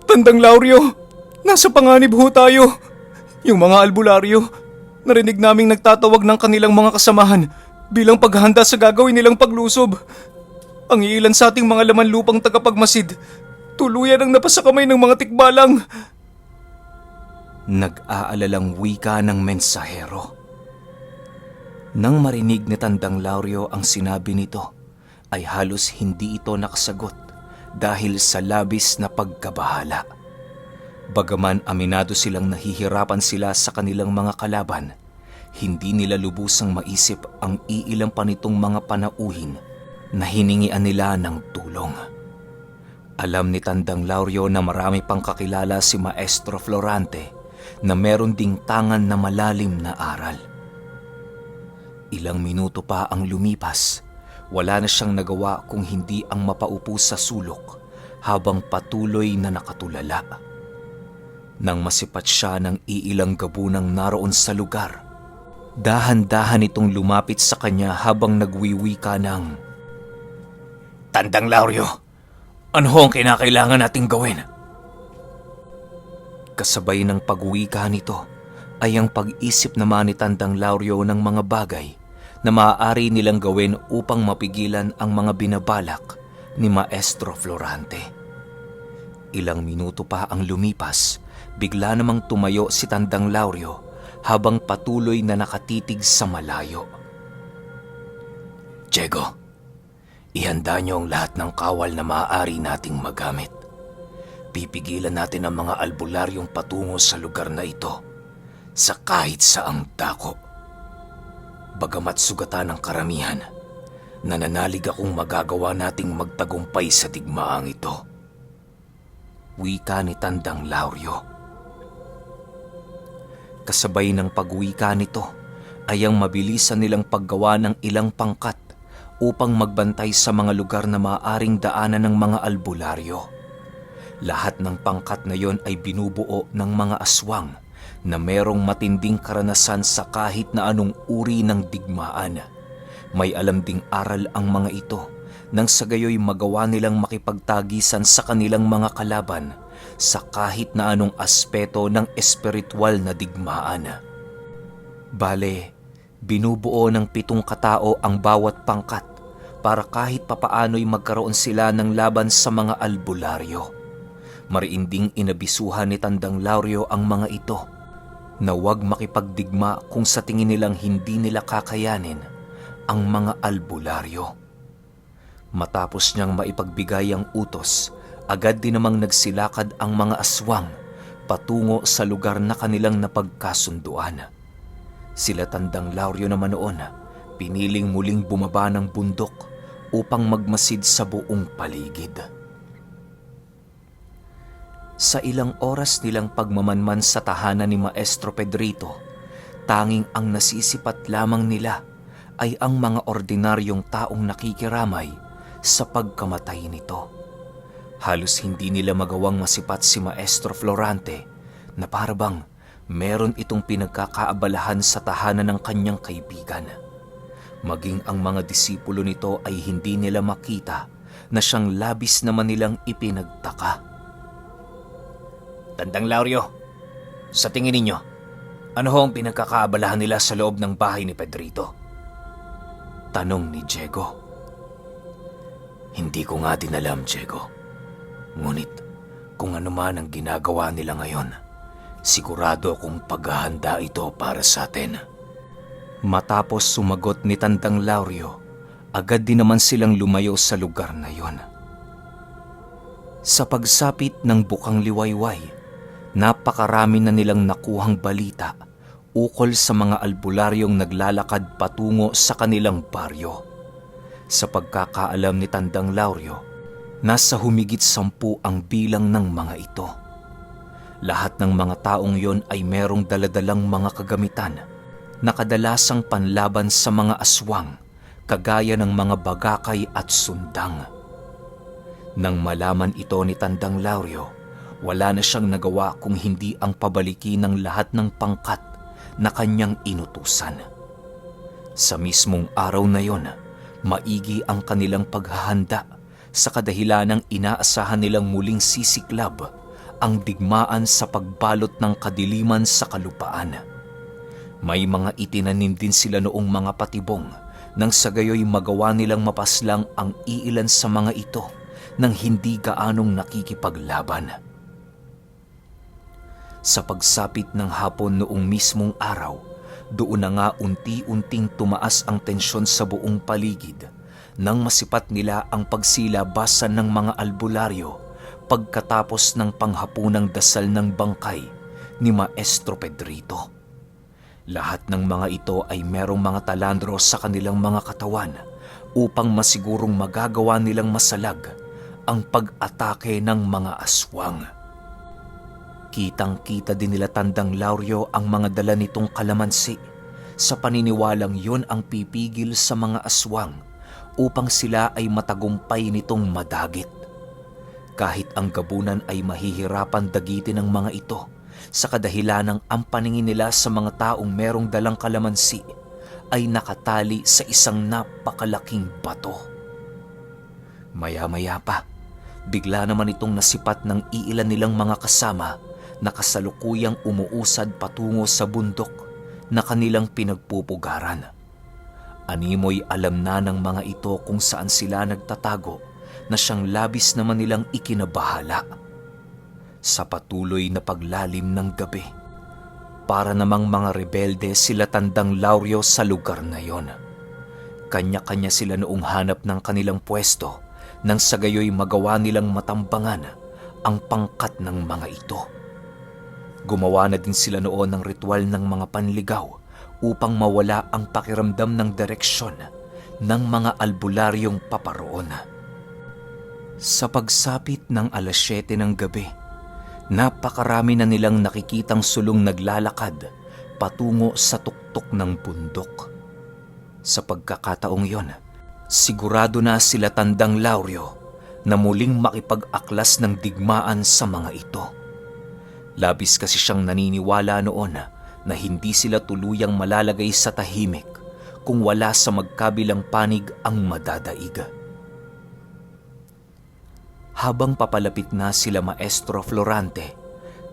Tandang Lauryo, nasa panganib ho tayo. Yung mga albularyo, narinig naming nagtatawag ng kanilang mga kasamahan bilang paghahanda sa gagawin nilang paglusob. Ang iilan sa ating mga laman lupang tagapagmasid, tuluyan ang napasakamay ng mga tikbalang. Nag-aalalang wika ng mensahero. Nang marinig ni Tandang Lauryo ang sinabi nito, ay halos hindi ito nakasagot dahil sa labis na pagkabahala. Bagaman aminado silang nahihirapan sila sa kanilang mga kalaban, hindi nila lubusang maisip ang iilang pa nitong mga panauhin na hiningian nila ng tulong. Alam ni Tandang Lauryo na marami pang kakilala si Maestro Florante na meron ding tangan na malalim na aral. Ilang minuto pa ang lumipas, wala na siyang nagawa kung hindi ang mapaupo sa sulok habang patuloy na nakatulala. Nang masipat siya ng iilang gabunang naroon sa lugar, dahan-dahan itong lumapit sa kanya habang nagwiwika ng, "Tandang Lauryo, ano ho ang kinakailangan nating gawin?" Kasabay ng pagwika nito ay ang pag-isip naman ni Tandang Lauryo ng mga bagay na maaari nilang gawin upang mapigilan ang mga binabalak ni Maestro Florante. Ilang minuto pa ang lumipas, bigla namang tumayo si Tandang Lauryo habang patuloy na nakatitig sa malayo. "Diego, ihanda niyo ang lahat ng kawal na maaari nating magamit. Pipigilan natin ang mga albularyong patungo sa lugar na ito sa kahit saang dako. Bagamat sugatan ng karamihan, nananalig akong magagawa nating magtagumpay sa digmaang ito." Wika ni Tandang Lauryo. Kasabay ng pagwika nito ay ang mabilisan nilang paggawa ng ilang pangkat upang magbantay sa mga lugar na maaaring daanan ng mga albularyo. Lahat ng pangkat na yon ay binubuo ng mga aswang na merong matinding karanasan sa kahit na anong uri ng digmaan. May alam ding aral ang mga ito nang sa gayoy magawa nilang makipagtagisan sa kanilang mga kalaban sa kahit na anong aspeto ng espiritual na digmaan. Bale, binubuo ng 7 katao ang bawat pangkat para kahit papaano'y magkaroon sila ng laban sa mga albularyo. Mariinding inabisuhan ni Tandang Lauryo ang mga ito na huwag makipagdigma kung sa tingin nilang hindi nila kakayanin ang mga albularyo. Matapos niyang maipagbigay ang utos, agad din namang nagsilakad ang mga aswang patungo sa lugar na kanilang napagkasunduan. Sila Tandang Lauryo naman noon, piniling muling bumaba ng bundok upang magmasid sa buong paligid. Sa ilang oras nilang pagmamanman sa tahanan ni Maestro Pedrito, tanging ang nasisipat lamang nila ay ang mga ordinaryong taong nakikiramay sa pagkamatay nito. Halos hindi nila magawang masipat si Maestro Florante na parabang meron itong pinagkakaabalahan sa tahanan ng kanyang kaibigan. Maging ang mga disipulo nito ay hindi nila makita na siyang labis naman nilang ipinagtaka. "Tandang Lauryo, sa tingin ninyo, ano ho ang pinagkakaabalahan nila sa loob ng bahay ni Pedrito?" tanong ni Diego. "Hindi ko nga din alam, Diego. Ngunit kung ano man ang ginagawa nila ngayon, sigurado akong paghahanda ito para sa atin." Matapos sumagot ni Tandang Lauryo, agad din naman silang lumayo sa lugar na yon. Sa pagsapit ng bukang liwayway, napakarami na nilang nakuhang balita ukol sa mga albularyong naglalakad patungo sa kanilang baryo. Sa pagkakaalam ni Tandang Lauryo, nasa humigit 10 ang bilang ng mga ito. Lahat ng mga taong yon ay merong daladalang mga kagamitan na kadalasang panlaban sa mga aswang, kagaya ng mga bagakay at sundang. Nang malaman ito ni Tandang Lauryo, wala na siyang nagawa kung hindi ang pabalikin ng lahat ng pangkat na kanyang inutusan. Sa mismong araw na yon, maigi ang kanilang paghahanda sa kadahilanang inaasahan nilang muling sisiklab ang digmaan sa pagbalot ng kadiliman sa kalupaan. May mga itinanim din sila noong mga patibong nang sa gayoy magawa nilang mapaslang ang iilan sa mga ito nang hindi gaanong nakikipaglaban. Sa pagsapit ng hapon noong mismong araw, doon na nga unti-unting tumaas ang tensyon sa buong paligid nang masipat nila ang pagsilabasan ng mga albularyo pagkatapos ng panghapunang dasal ng bangkay ni Maestro Pedrito. Lahat ng mga ito ay merong mga talandro sa kanilang mga katawan upang masigurong magagawa nilang masalag ang pag-atake ng mga aswang. Kitang-kita din nila Tandang Lauryo ang mga dala nitong kalamansi sa paniniwalang yun ang pipigil sa mga aswang upang sila ay matagumpay nitong madagit. Kahit ang gabunan ay mahihirapan dagitin ng mga ito sa kadahilanang ang paningin nila sa mga taong merong dalang kalamansi ay nakatali sa isang napakalaking bato. Maya-maya pa, bigla naman itong nasipat ng iilan nilang mga kasama na kasalukuyang umuusad patungo sa bundok na kanilang pinagpupugaran. Animoy alam na ng mga ito kung saan sila nagtatago na siyang labis naman nilang ikinabahala. Sa patuloy na paglalim ng gabi, para namang mga rebelde sila Tandang Lauryo sa lugar na yon. Kanya-kanya sila noong hanap ng kanilang pwesto nang sa gayoy magawa nilang matambangan ang pangkat ng mga ito. Gumawa na din sila noon ng ritual ng mga panligaw upang mawala ang pakiramdam ng direksyon ng mga albularyong paparoon. Sa pagsapit ng 7:00 ng gabi, napakarami na nilang nakikitang sulong naglalakad patungo sa tuktok ng bundok. Sa pagkakataong yon, sigurado na sila Tandang Lauryo na muling makipag-aklas ng digmaan sa mga ito. Labis kasi siyang naniniwala noon na hindi sila tuluyang malalagay sa tahimik kung wala sa magkabilang panig ang madadaig. Habang papalapit na sila Maestro Florante,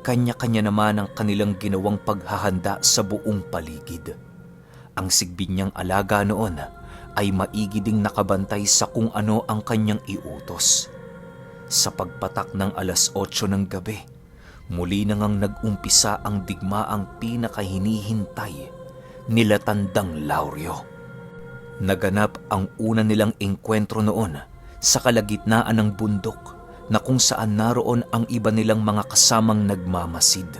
kanya-kanya naman ang kanilang ginawang paghahanda sa buong paligid. Ang sigbing niyang alaga noon ay maigi ding nakabantay sa kung ano ang kanyang iutos. Sa pagpatak ng 8:00 ng gabi, muli na ngang nag-umpisa ang digmaang pinakahinihintay nila Tandang Lauryo. Naganap ang una nilang engkwentro noon sa kalagitnaan ng bundok na kung saan naroon ang iba nilang mga kasamang nagmamasid.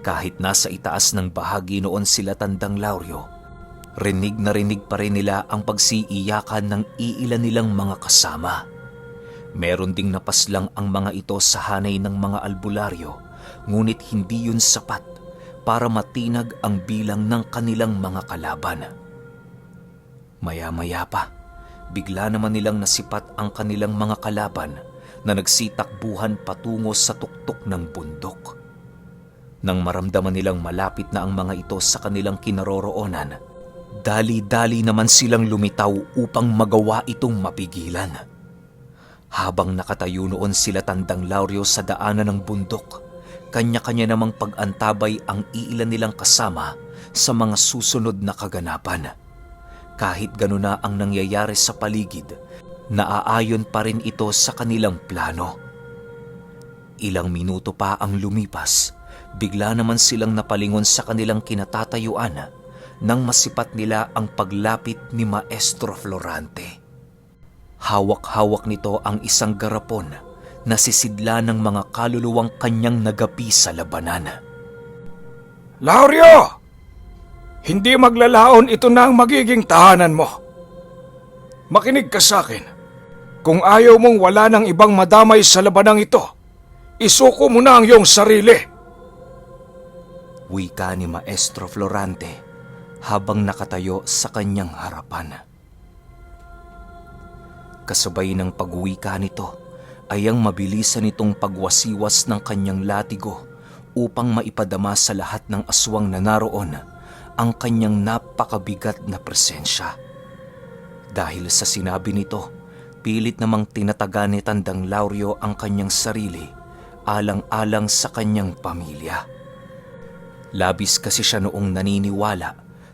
Kahit nasa itaas ng bahagi noon sila Tandang Lauryo, rinig na rinig pa rin nila ang pagsiiyakan ng iilan nilang mga kasama. Meron ding napaslang ang mga ito sa hanay ng mga albularyo, ngunit hindi yun sapat para matinag ang bilang ng kanilang mga kalaban. Maya-maya pa, bigla naman nilang nasipat ang kanilang mga kalaban na nagsitakbuhan patungo sa tuktok ng bundok. Nang maramdaman nilang malapit na ang mga ito sa kanilang kinaroroonan, dali-dali naman silang lumitaw upang magawa itong mapigilan. Habang nakatayo noon sila Tandang Lauryo sa daanan ng bundok, kanya-kanya namang pag-antabay ang iilan nilang kasama sa mga susunod na kaganapan. Kahit gano'n na ang nangyayari sa paligid, naaayon pa rin ito sa kanilang plano. Ilang minuto pa ang lumipas, bigla naman silang napalingon sa kanilang kinatatayuan nang masipat nila ang paglapit ni Maestro Florante. Hawak-hawak nito ang isang garapon na sisidla ng mga kaluluwang kanyang nagapi sa labanan. Lauryo! Hindi maglalaon ito na ang magiging tahanan mo. Makinig ka sa akin. Kung ayaw mong wala ng ibang madamay sa labanang ito, isuko mo na ang iyong sarili. Wika ni Maestro Florante habang nakatayo sa kanyang harapan. Kasabay ng pagwika nito ay ang mabilisan nitong pagwasiwas ng kanyang latigo upang maipadama sa lahat ng aswang na naroon ang kanyang napakabigat na presensya. Dahil sa sinabi nito, pilit namang tinataga ni Tandang Lauryo ang kanyang sarili alang-alang sa kanyang pamilya. Labis kasi siya noong naniniwala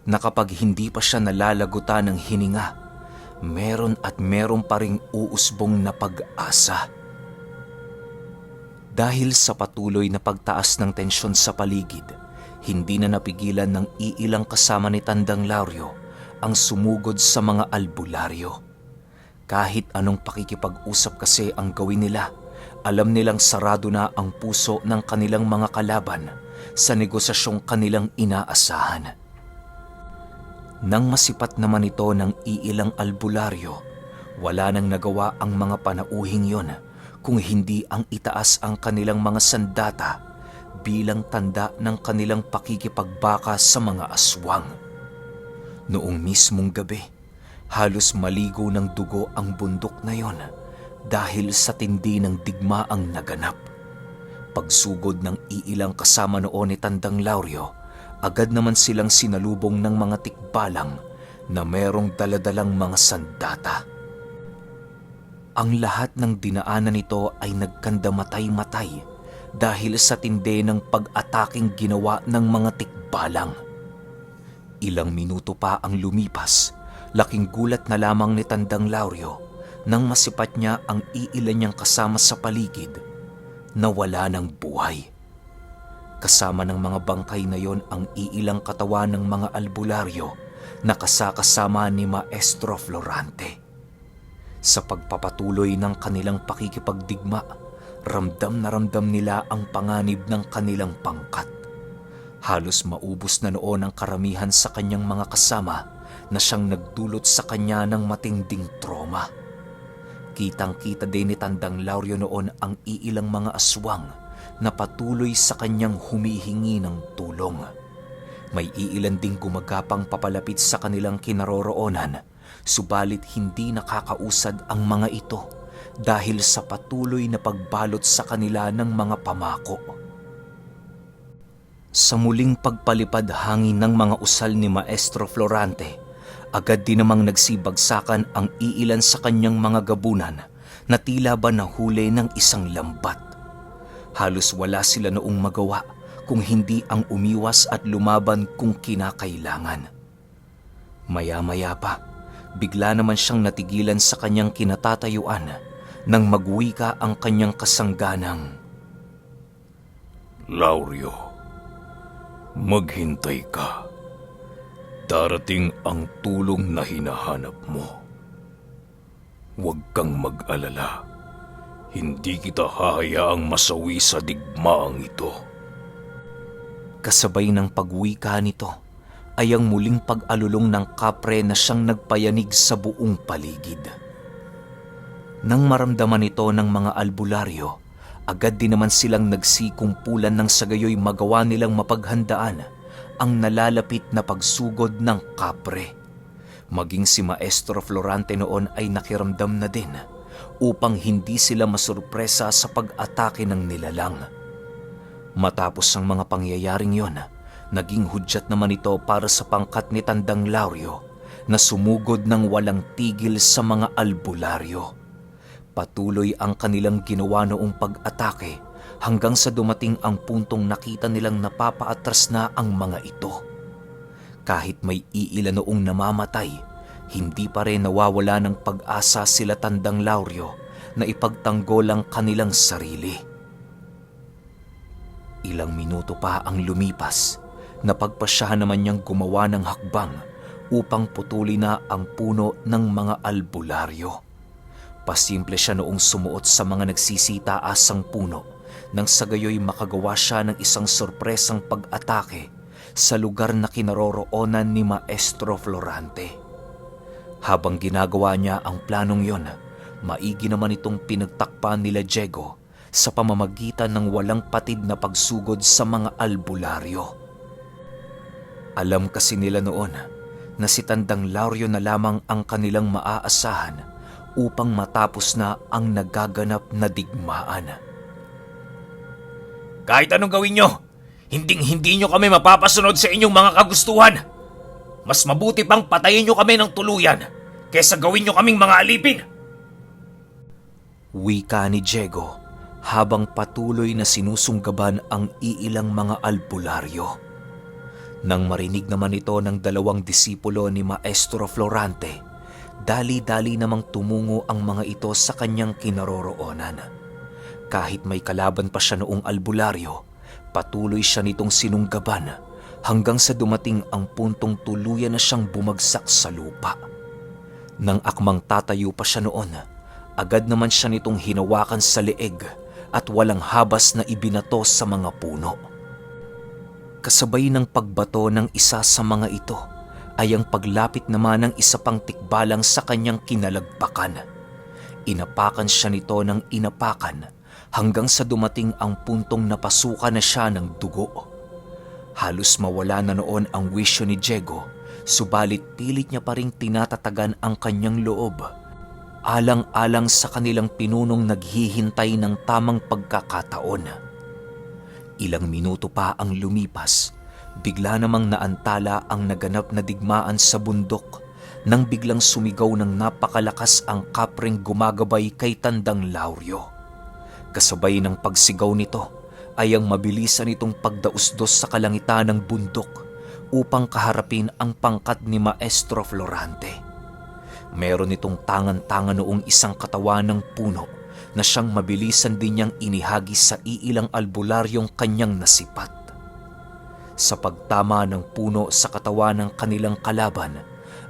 na kapag hindi pa siya nalalagutan ng hininga, meron at meron pa ring uusbong na pag-asa. Dahil sa patuloy na pagtaas ng tensyon sa paligid, hindi na napigilan ng iilang kasama ni Tandang Lauryo ang sumugod sa mga albularyo. Kahit anong pakikipag-usap kasi ang gawin nila, alam nilang sarado na ang puso ng kanilang mga kalaban sa negosasyong kanilang inaasahan. Nang masipat naman ito ng iilang albularyo, wala nang nagawa ang mga panauhing yon kung hindi ang itaas ang kanilang mga sandata bilang tanda ng kanilang pakikipagbaka sa mga aswang. Noong mismong gabi, halos maligo ng dugo ang bundok na yon dahil sa tindi ng digmaang naganap. Pagsugod ng iilang kasama noon ni Tandang Lauryo, agad naman silang sinalubong ng mga tikbalang na merong daladalang mga sandata. Ang lahat ng dinaanan nito ay nagkandamatay-matay dahil sa tindi ng pag-ataking ginawa ng mga tikbalang. Ilang minuto pa ang lumipas, laking gulat na lamang ni Tandang Lauryo nang masipat niya ang iilan niyang kasama sa paligid na wala ng buhay. Kasama ng mga bangkay na yon ang iilang katawan ng mga albularyo na kasakasama ni Maestro Florante. Sa pagpapatuloy ng kanilang pakikipagdigma, ramdam na ramdam nila ang panganib ng kanilang pangkat. Halos maubos na noon ang karamihan sa kanyang mga kasama na siyang nagdulot sa kanya ng matinding trauma. Kitang-kita din ni Tandang Lauryo noon ang iilang mga aswang na patuloy sa kanyang humihingi ng tulong. May iilan ding gumagapang papalapit sa kanilang kinaroroonan, subalit hindi nakakausad ang mga ito dahil sa patuloy na pagbalot sa kanila ng mga pamako. Sa muling pagpalipad hangin ng mga usal ni Maestro Florante, agad din namang nagsibagsakan ang iilan sa kanyang mga gabunan na tila ba nahuli ng isang lambat. Halos wala sila noong magawa kung hindi ang umiwas at lumaban kung kinakailangan. Maya-maya pa, bigla naman siyang natigilan sa kanyang kinatatayuan nang magwika ang kanyang kasangganang, Lauryo, maghintay ka. Darating ang tulong na hinahanap mo. Huwag kang mag-alala. Hindi kita hahayaang masawi sa digmaang ito. Kasabay ng pagwika nito ay ang muling pag-alulong ng kapre na siyang nagpayanig sa buong paligid. Nang maramdaman ito ng mga albularyo, agad din naman silang nagsikumpulan ng sagayoy magawa nilang mapaghandaan ang nalalapit na pagsugod ng kapre. Maging si Maestro Florante noon ay nakiramdam na din upang hindi sila masurpresa sa pag-atake ng nilalang. Matapos ang mga pangyayaring yon, naging hudyat naman ito para sa pangkat ni Tandang Lauryo na sumugod ng walang tigil sa mga albularyo. Patuloy ang kanilang ginawa noong pag-atake hanggang sa dumating ang puntong nakita nilang napapaatras na ang mga ito. Kahit may iilan noong namamatay, hindi pa rin nawawala ng pag-asa sila Tandang Lauryo na ipagtanggol ang kanilang sarili. Ilang minuto pa ang lumipas, napagpasyahan naman niyang gumawa ng hakbang upang putulin na ang puno ng mga albularyo. Pasimple siya noong sumuot sa mga nagsisitaasang puno nang sa gayoy makagawa siya ng isang sorpresang pag-atake sa lugar na kinaroroonan ni Maestro Florante. Habang ginagawa niya ang planong yon, maigi naman itong pinagtakpan nila Diego sa pamamagitan ng walang patid na pagsugod sa mga albularyo. Alam kasi nila noon na si Tandang Lauryo na lamang ang kanilang maaasahan upang matapos na ang nagaganap na digmaan. Kahit anong gawin nyo, hindi nyo kami mapapasunod sa inyong mga kagustuhan. Mas mabuti pang patayin nyo kami ng tuluyan kesa gawin nyo kaming mga alipin. Wika ni Diego habang patuloy na sinusunggaban ang iilang mga albularyo. Nang marinig naman ito ng 2 disipulo ni Maestro Florante, dali-dali namang tumungo ang mga ito sa kanyang kinaroroonan. Kahit may kalaban pa siya noong albularyo, patuloy siya nitong sinunggaban hanggang sa dumating ang puntong tuluyan na siyang bumagsak sa lupa. Nang akmang tatayo pa siya noon, agad naman siya nitong hinawakan sa leeg at walang habas na ibinato sa mga puno. Kasabay ng pagbato ng isa sa mga ito ay ang paglapit naman ng isa pang tikbalang sa kanyang kinalagpakan. Inapakan siya nito ng inapakan hanggang sa dumating ang puntong napasukan na siya ng dugo. Halos mawala na noon ang wisyo ni Diego, subalit pilit niya pa ring tinatatagan ang kanyang loob, alang-alang sa kanilang pinunong naghihintay ng tamang pagkakataon. Ilang minuto pa ang lumipas, bigla namang naantala ang naganap na digmaan sa bundok nang biglang sumigaw ng napakalakas ang kapreng gumagabay kay Tandang Lauryo. Kasabay ng pagsigaw nito ay ang mabilisan nitong pagdausdos sa kalangitan ng bundok upang kaharapin ang pangkat ni Maestro Florante. Meron itong tangan-tangan noong isang katawan ng puno na siyang mabilisan din niyang inihagi sa iilang albularyong kanyang nasipat. Sa pagtama ng puno sa katawan ng kanilang kalaban,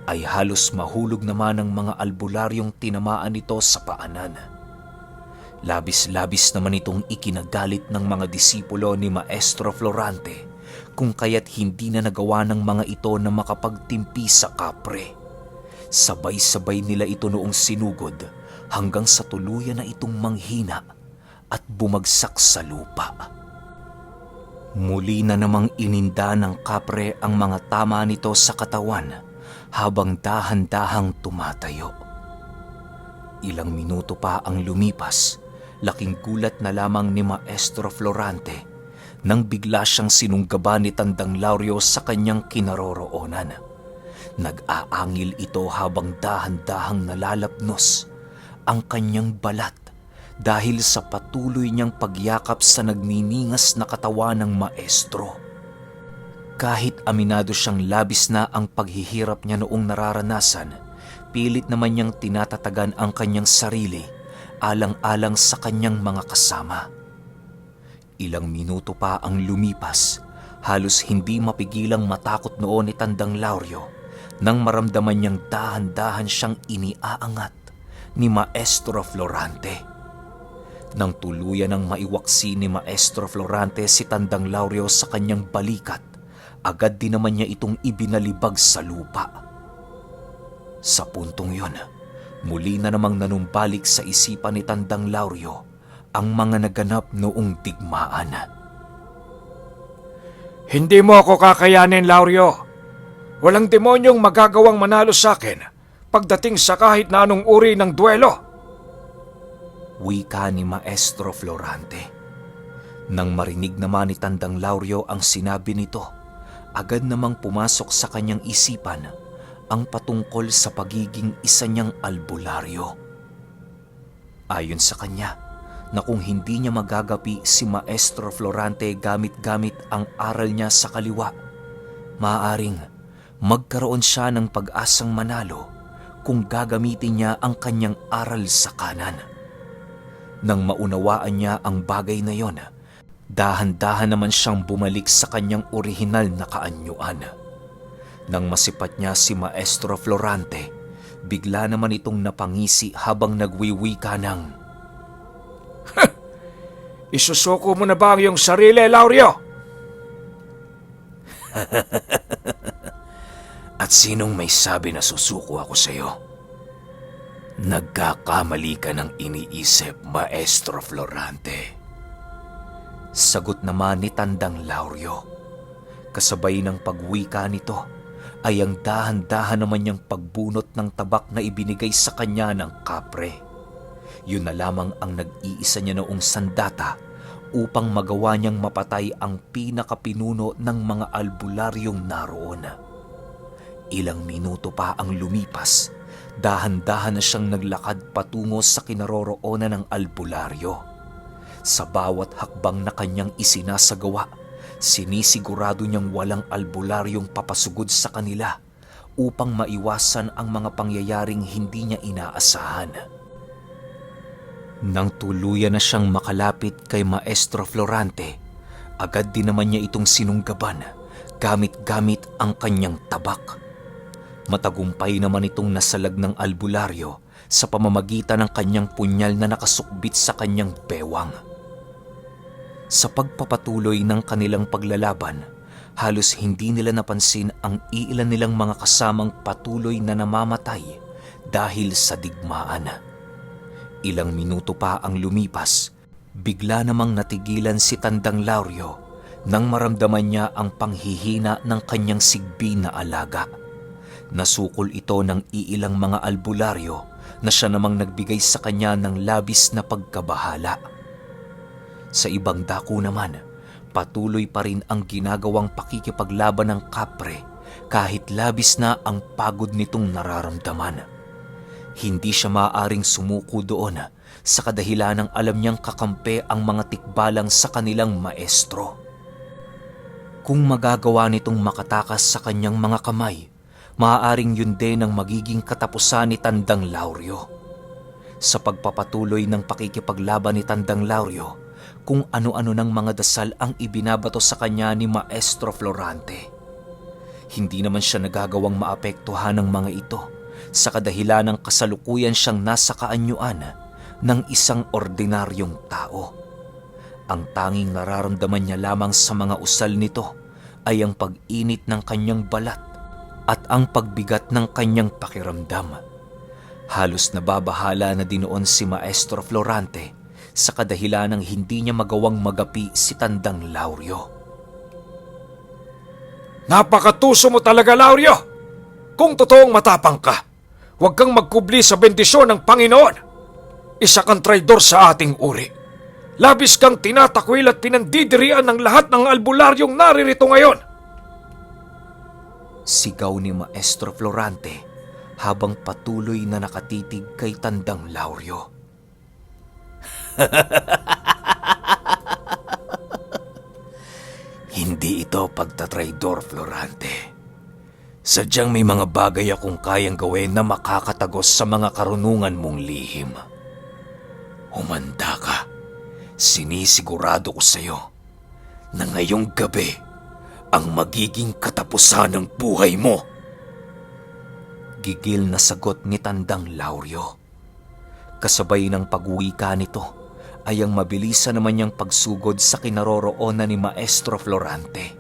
ay halos mahulog naman ang mga albularyong tinamaan nito sa paanan. Labis-labis naman itong ikinagalit ng mga disipulo ni Maestro Florante kung kaya't hindi na nagawa ng mga ito na makapagtimpi sa kapre. Sabay-sabay nila ito noong sinugod hanggang sa tuluyan na itong manghina at bumagsak sa lupa. Muli na namang ininda ng kapre ang mga tama nito sa katawan habang dahan-dahang tumatayo. Ilang minuto pa ang lumipas, laking gulat na lamang ni Maestro Florante nang bigla siyang sinunggaban ni Tandang Lauryo sa kanyang kinaroroonan. Nag-aangil ito habang dahan-dahang nalalapnos ang kanyang balat dahil sa patuloy niyang pagyakap sa nagniningas na katawan ng maestro. Kahit aminado siyang labis na ang paghihirap niya noong nararanasan, pilit naman niyang tinatatagan ang kanyang sarili alang-alang sa kanyang mga kasama. Ilang minuto pa ang lumipas, halos hindi mapigilang matakot noon ni Tandang Lauryo nang maramdaman niyang dahan-dahan siyang iniaangat ni Maestro Florante. Nang tuluyan ng maiwaksi ni Maestro Florante si Tandang Lauryo sa kanyang balikat, agad din naman niya itong ibinalibag sa lupa. Sa puntong yon, muli na namang nanumbalik sa isipan ni Tandang Lauryo ang mga naganap noong digmaan. Hindi mo ako kakayanin, Lauryo. Walang demonyong magagawang manalo sa akin pagdating sa kahit na anong uri ng duelo. Wika ni Maestro Florante. Nang marinig naman ni Tandang Lauryo ang sinabi nito, agad namang pumasok sa kanyang isipan ang patungkol sa pagiging isa niyang albularyo. Ayon sa kanya, na kung hindi niya magagapi si Maestro Florante gamit-gamit ang aral niya sa kaliwa, maaaring magkaroon siya ng pag-asang manalo kung gagamitin niya ang kanyang aral sa kanan. Nang maunawaan niya ang bagay na yon, dahan-dahan naman siyang bumalik sa kanyang orihinal na kaanyuan. Nang masipat niya si Maestro Florante, bigla naman itong napangisi habang nagwiwika ng, Isusuko mo na ba ang iyong sarili, Lauryo? At sinong may sabi na susuko ako sa iyo? Nagkakamali ka ng iniisip, Maestro Florante. Sagot naman ni Tandang Lauryo. Kasabay ng pagwika nito ay ang dahan-dahan naman niyang pagbunot ng tabak na ibinigay sa kanya ng kapre. Yun na lamang ang nag-iisa niya noong sandata upang magawa niyang mapatay ang pinakapinuno ng mga albularyong naroon. Ilang minuto pa ang lumipas, dahan-dahan na siyang naglakad patungo sa kinaroroonan ng albularyo. Sa bawat hakbang na kanyang isinasagawa, sinisigurado niyang walang albularyong papasugod sa kanila upang maiwasan ang mga pangyayaring hindi niya inaasahan. Nang tuluyan na siyang makalapit kay Maestro Florante, agad din naman niya itong sinunggaban gamit-gamit ang kanyang tabak. Matagumpay naman itong nasalag ng albularyo sa pamamagitan ng kanyang punyal na nakasukbit sa kanyang bewang. Sa pagpapatuloy ng kanilang paglalaban, halos hindi nila napansin ang iilan nilang mga kasamang patuloy na namamatay dahil sa digmaan. Ilang minuto pa ang lumipas, bigla namang natigilan si Tandang Lauryo nang maramdaman niya ang panghihina ng kanyang sigbi na alaga. Nasukol ito ng iilang mga albularyo na siya namang nagbigay sa kanya ng labis na pagkabahala. Sa ibang dako naman, patuloy pa rin ang ginagawang pakikipaglaban ng kapre kahit labis na ang pagod nitong nararamdaman. Hindi siya maaaring sumuko doon sa kadahilan ng alam niyang kakampi ang mga tikbalang sa kanilang maestro. Kung magagawa nitong makatakas sa kanyang mga kamay, maaaring yun din ang magiging katapusan ni Tandang Lauryo. Sa pagpapatuloy ng pakikipaglaban ni Tandang Lauryo, kung ano-ano ng mga dasal ang ibinabato sa kanya ni Maestro Florante. Hindi naman siya nagagawang maapektuhan ng mga ito sa kadahilan ng kasalukuyan siyang nasa kaanyuan ng isang ordinaryong tao. Ang tanging nararamdaman niya lamang sa mga usal nito ay ang pag-init ng kanyang balat at ang pagbigat ng kanyang pakiramdam. Halos nababahala na dinoon si Maestro Florante sa kadahilan ng hindi niya magawang magapi si Tandang Lauryo. Napakatuso mo talaga, Lauryo! Kung totoong matapang ka, huwag kang magkubli sa bendisyon ng Panginoon. Isa kang traidor sa ating uri. Labis kang tinatakwil at pinandidirian ng lahat ng albularyong naririto ngayon. Sigaw ni Maestro Florante habang patuloy na nakatitig kay Tandang Lauryo. Hindi ito pagtatraidor, Florante. Sadyang may mga bagay akong kayang gawin na makakatagos sa mga karunungan mong lihim. Humanda ka. Sinisigurado ko sa iyo na ngayong gabi ang magiging katapusan ng buhay mo. Gigil na sagot ni Tandang Lauryo. Kasabay ng pag-uwika nito ay ang mabilisan naman niyang pagsugod sa kinaroroonan ni Maestro Florante.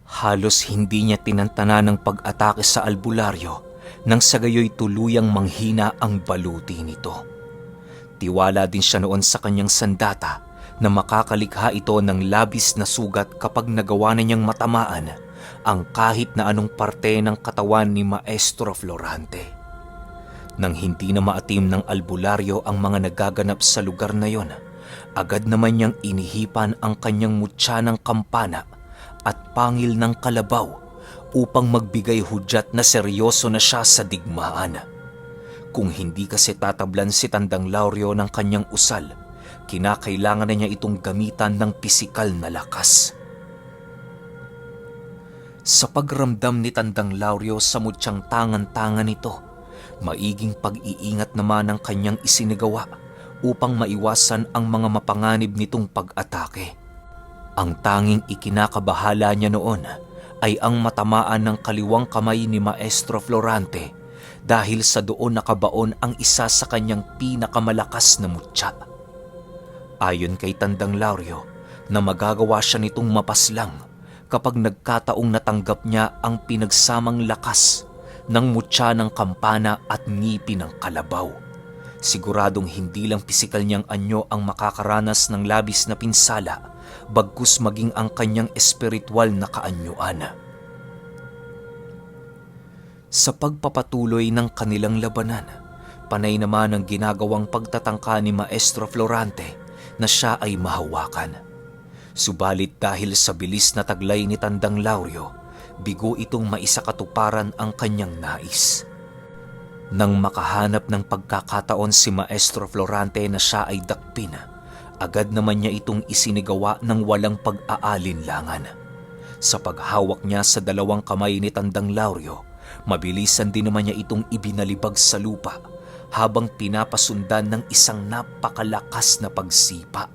Halos hindi niya tinantana ng pag-atake sa albularyo nang sa gayoy tuluyang manghina ang baluti nito. Tiwala din siya noon sa kanyang sandata na makakalikha ito ng labis na sugat kapag nagawa na niyang matamaan ang kahit na anong parte ng katawan ni Maestro Florante. Nang hindi na maatim ng albularyo ang mga nagaganap sa lugar na yon, agad naman niyang inihipan ang kanyang mutya ng kampana at pangil ng kalabaw upang magbigay hudyat na seryoso na siya sa digmaan. Kung hindi kasi tatablan si Tandang Lauryo ng kanyang usal, kinakailangan na niya itong gamitan ng pisikal na lakas. Sa pagramdam ni Tandang Lauryo sa mutyang tangan-tangan nito, maiging pag-iingat naman ang kanyang isinagawa upang maiwasan ang mga mapanganib nitong pag-atake. Ang tanging ikinakabahala niya noon ay ang matamaan ng kaliwang kamay ni Maestro Florante dahil sa doon nakabaon ang isa sa kanyang pinakamalakas na mutya. Ayon kay Tandang Lauryo na magagawa siya nitong mapaslang kapag nagkataong natanggap niya ang pinagsamang lakas ng mutya ng kampana at ngipin ng kalabaw. Siguradong hindi lang pisikal niyang anyo ang makakaranas ng labis na pinsala, bagkus maging ang kanyang espiritual na kaanyuan. Sa pagpapatuloy ng kanilang labanan, panay naman ang ginagawang pagtatangka ni Maestro Florante na siya ay mahawakan. Subalit dahil sa bilis na taglay ni Tandang Lauryo, bigo itong maisakatuparan ang kanyang nais. Nang makahanap ng pagkakataon si Maestro Florante na siya ay dakpin, Agad naman niya itong isinigawa ng walang pag-aalinlangan. Sa paghawak niya sa dalawang kamay ni Tandang Lauryo, mabilisan din naman niya itong ibinalibag sa lupa habang pinapasundan ng isang napakalakas na pagsipa.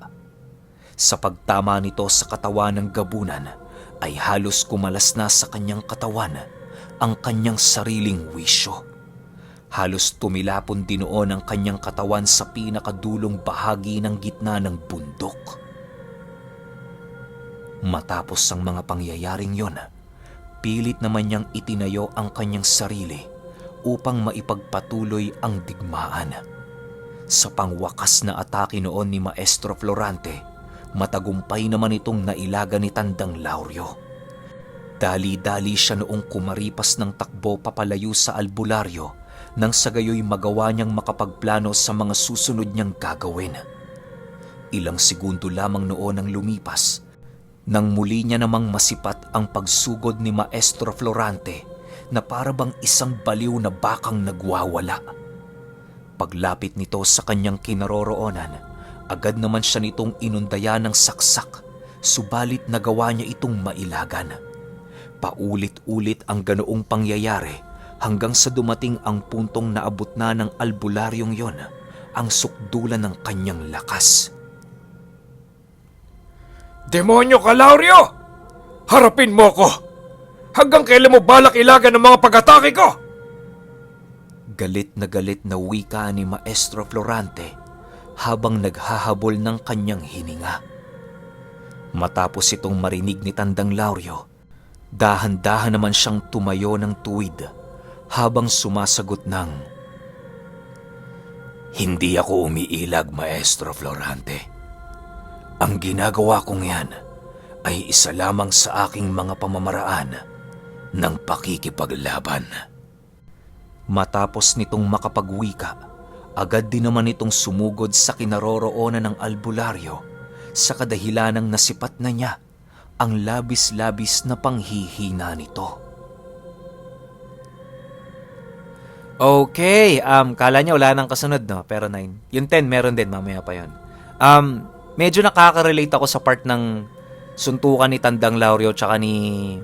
Sa pagtama nito sa katawan ng gabunan, ay halos kumalas na sa kanyang katawan ang kanyang sariling wisyo. Halos tumilapon din noon ang kanyang katawan sa pinakadulong bahagi ng gitna ng bundok. Matapos ang mga pangyayaring yon, pilit naman niyang itinayo ang kanyang sarili upang maipagpatuloy ang digmaan. Sa pangwakas na atake noon ni Maestro Florante, matagumpay naman itong nailaga ni Tandang Lauryo. Dali-dali siya noong kumaripas ng takbo papalayo sa albularyo nang sa gayoy magawa niyang makapagplano sa mga susunod niyang gagawin. Ilang segundo lamang noon ang lumipas nang muli niya namang masipat ang pagsugod ni Maestro Florante na parabang isang baliw na bakang nagwawala. Paglapit nito sa kanyang kinaroroonan, agad naman siya nitong inundaya ng saksak, subalit nagawa niya itong mailagan. Paulit-ulit ang ganoong pangyayari hanggang sa dumating ang puntong naabot na ng albularyong yon ang sukdulan ng kanyang lakas. Demonyo ka, Lauryo! Harapin mo ko! Hanggang kailan mo balak ilagan ng mga pag-atake ko? Galit na wika ni Maestro Florante habang naghahabol ng kanyang hininga. Matapos itong marinig ni Tandang Lauryo, dahan-dahan naman siyang tumayo ng tuwid habang sumasagot ng, "Hindi ako umiilag, Maestro Florante. Ang ginagawa kong yan ay isa lamang sa aking mga pamamaraan ng pakikipaglaban." Matapos nitong makapagwika, agad din naman itong sumugod sa kinaroroonan ng albularyo sa kadahilanang nasipat na niya ang labis-labis na panghihina nito. Okay, kala niya wala nang kasunod, no? Pero 9. Yung 10, meron din, mamaya pa yun. Medyo nakaka-relate ako sa part ng suntukan ni Tandang Lauryo tsaka ni,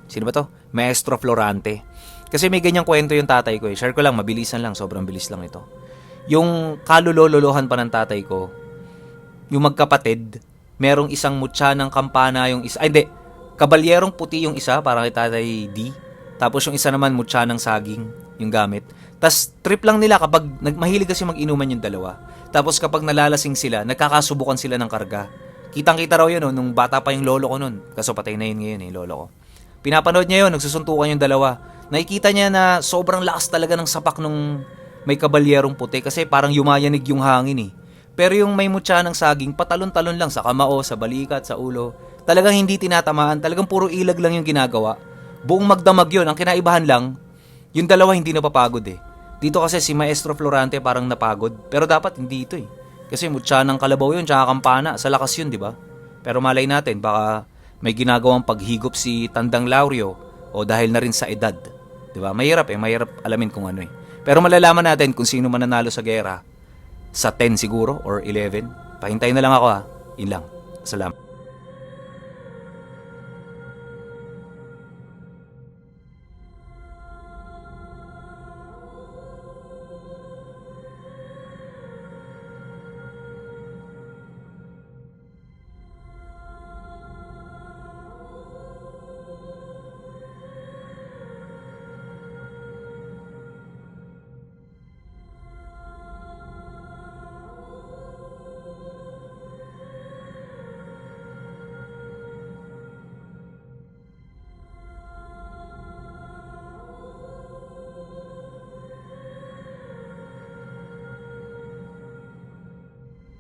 sino ba to? Maestro Florante. Kasi may ganyang kwento yung tatay ko eh. Share ko lang, mabilisan lang, sobrang bilis lang ito. Yung kalulololohan pa ng tatay ko, yung magkapatid, merong isang mutya ng kampana yung isa, ay hindi, kabalyerong puti yung isa, parang kay Tatay D. Tapos yung isa naman mutya ng saging, yung gamit. Tas trip lang nila kapag mahilig kasi mag-inuman yung dalawa. Tapos kapag nalalasing sila, nagkakasubukan sila ng karga. Kitang-kita raw yun, no, nung bata pa yung lolo ko nun. Kaso patay na yun ngayon lolo ko. Pinapanood niya yun, nagsusuntukan yung dalawa. Nakikita niya na sobrang lakas talaga ng sapak nung may kabalyerong puti kasi parang yumayanig yung hangin eh. Pero yung may mutya ng saging, patalon-talon lang sa kamao, sa balikat, sa ulo. Talagang hindi tinatamaan, talagang puro ilag lang yung ginagawa. Buong magdamag yun, ang kinaibahan lang, yung dalawa hindi napapagod eh. Dito kasi si Maestro Florante parang napagod, pero dapat hindi ito eh. Kasi mutya ng kalabaw yun, tsaka kampana, sa lakas yun, di ba? Pero malay natin, baka may ginagawang paghigop si Tandang Lauryo o dahil na rin sa edad. Di ba? Mahirap alamin kung ano eh. Pero malalaman natin kung sino mananalo sa gera sa 10 siguro or 11. Pahintayin na lang ako ha. Yun lang. Salamat.